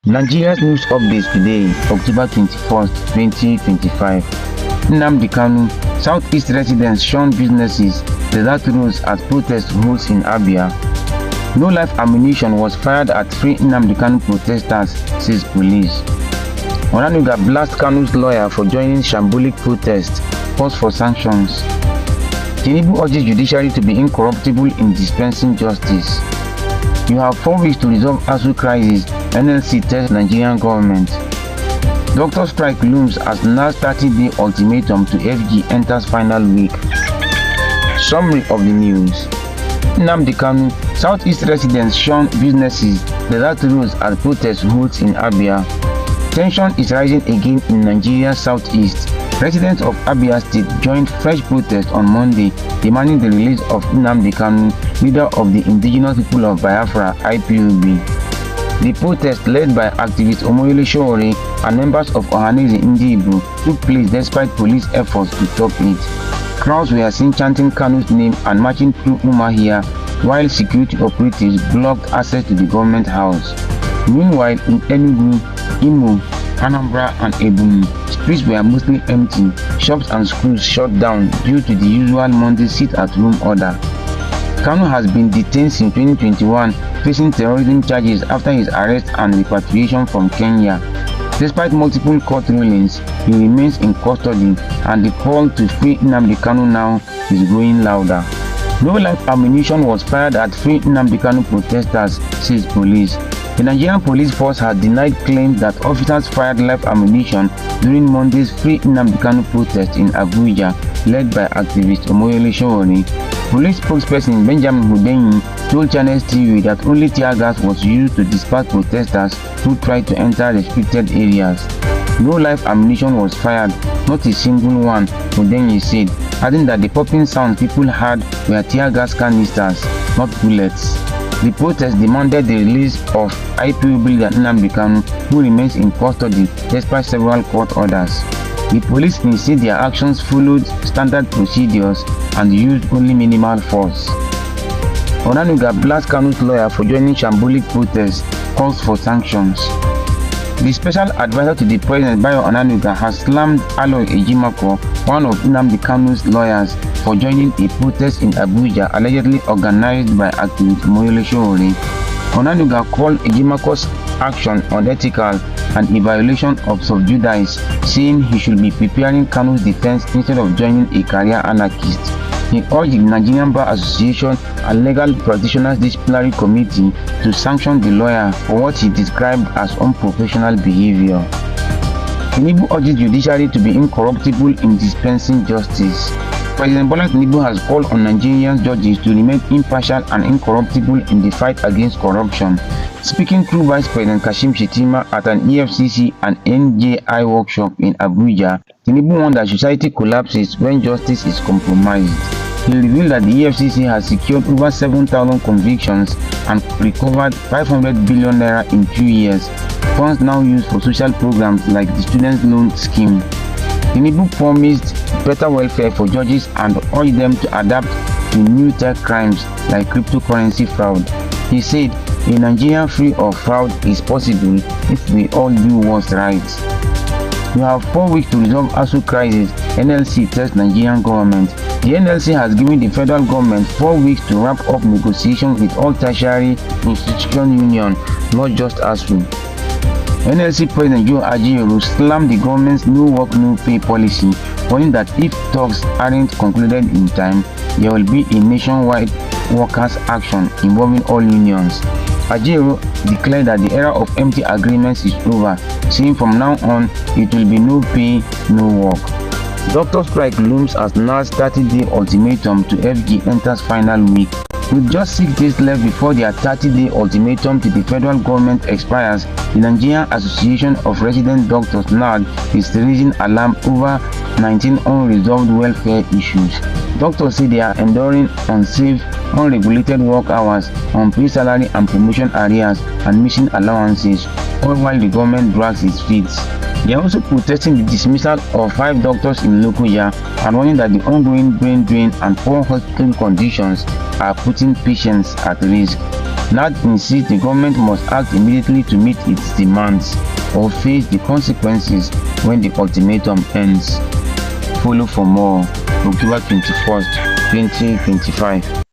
Nigeria's news updates today, October 21st, 2025. Nnamdi Kanu, Southeast residents shun businesses, desert roads as protest holds in Abia. No live ammunition was fired at Free Nnamdi Kanu protesters, says police. Onanuga blasts Kanu's lawyer for joining shambolic protest, calls for sanctions. Tinubu urges Judiciary to be incorruptible in dispensing justice. You have 4 weeks to resolve ASUU crisis, NLC tells Nigerian government. Doctor strike looms as NARD 30-day ultimatum to FG enters final week. Summary of the news. Nnamdi Kanu, Southeast residents shun businesses, desert roads as protest holds in Abia. Tension is rising again in Nigeria's southeast. Residents of Abia State joined fresh protests on Monday, demanding the release of Nnamdi Kanu, leader of the indigenous people of Biafra (IPOB). The protest, led by activist Omoyele Sowore and members of Ohaneze Ndigbo, took place despite police efforts to stop it. Crowds were seen chanting Kanu's name and marching through Umuahia, while security operatives blocked access to the government house. Meanwhile, in Enugu, Imo, Anambra and Ebonyi, streets were mostly empty, shops and schools shut down due to the usual Monday sit-at-home order. Kanu has been detained since 2021, facing terrorism charges after his arrest and repatriation from Kenya. Despite multiple court rulings, he remains in custody, and the call to free Nnamdi Kanu now is growing louder. No live ammunition was fired at Free Nnamdi Kanu protesters, says police. The Nigerian police force has denied claims that officers fired live ammunition during Monday's Free Nnamdi Kanu protest in Abuja, led by activist Omoyele Sowore. Police spokesperson Benjamin Hundeyin told Channels TV that only tear gas was used to disperse protesters who tried to enter restricted areas. No live ammunition was fired, not a single one, Hundeyin said, adding that the popping sounds people heard were tear gas canisters, not bullets. The protest demanded the release of IPOB leader Nnamdi Kanu, who remains in custody despite several court orders. The police insist their actions followed standard procedures and used only minimal force. Onanuga blasts Kanu's lawyer for joining shambolic protests, calls for sanctions. The special advisor to the president, Bayo Onanuga, has slammed Aloy Ejimako, one of Nnamdi Kanu's lawyers, for joining a protest in Abuja allegedly organized by activist Omoyele Sowore. Onanuga called Ejimako's action unethical and a violation of sub judice, saying he should be preparing Kanu's defense instead of joining a career anarchist. He urged the Nigerian Bar Association and Legal Practitioners Disciplinary Committee to sanction the lawyer for what he described as unprofessional behavior. Tinubu urges Judiciary to be incorruptible in dispensing justice. President Bola Tinubu has called on Nigerian judges to remain impartial and incorruptible in the fight against corruption. Speaking through Vice President Kashim Shettima at an EFCC and NJI workshop in Abuja, Tinubu warned that society collapses when justice is compromised. He revealed that the EFCC has secured over 7,000 convictions and recovered 500 billion naira in 2 years, funds now used for social programs like the student loan scheme. Tinubu promised better welfare for judges and urged them to adapt to new tech crimes like cryptocurrency fraud. He said, a Nigeria free of fraud is possible if we all do what's right. You have 4 weeks to resolve ASUU crisis, NLC tells Nigerian government. The NLC has given the federal government 4 weeks to wrap up negotiations with all tertiary institution union, not just ASUU. NLC President Joe Ajaero slammed the government's no work no pay policy, warning that if talks aren't concluded in time, there will be a nationwide workers' action involving all unions. Ajaero declared that the era of empty agreements is over, saying from now on it will be no pay, no work. Doctor strike looms as NARD's 30-day ultimatum to FG enters final week. With just 6 days left before their 30-day ultimatum to the federal government expires, the Nigerian Association of Resident Doctors (NARD) is raising alarm over 19 unresolved welfare issues. Doctors say they are enduring unsafe, unregulated work hours, unpaid salary and promotion arrears, and missing allowances, all while the government drags its feet. They are also protesting the dismissal of 5 doctors in Lokoja and warning that the ongoing brain drain and poor hospital conditions are putting patients at risk. NARD insists the government must act immediately to meet its demands or face the consequences when the ultimatum ends. Follow for more. October 21st, 2025.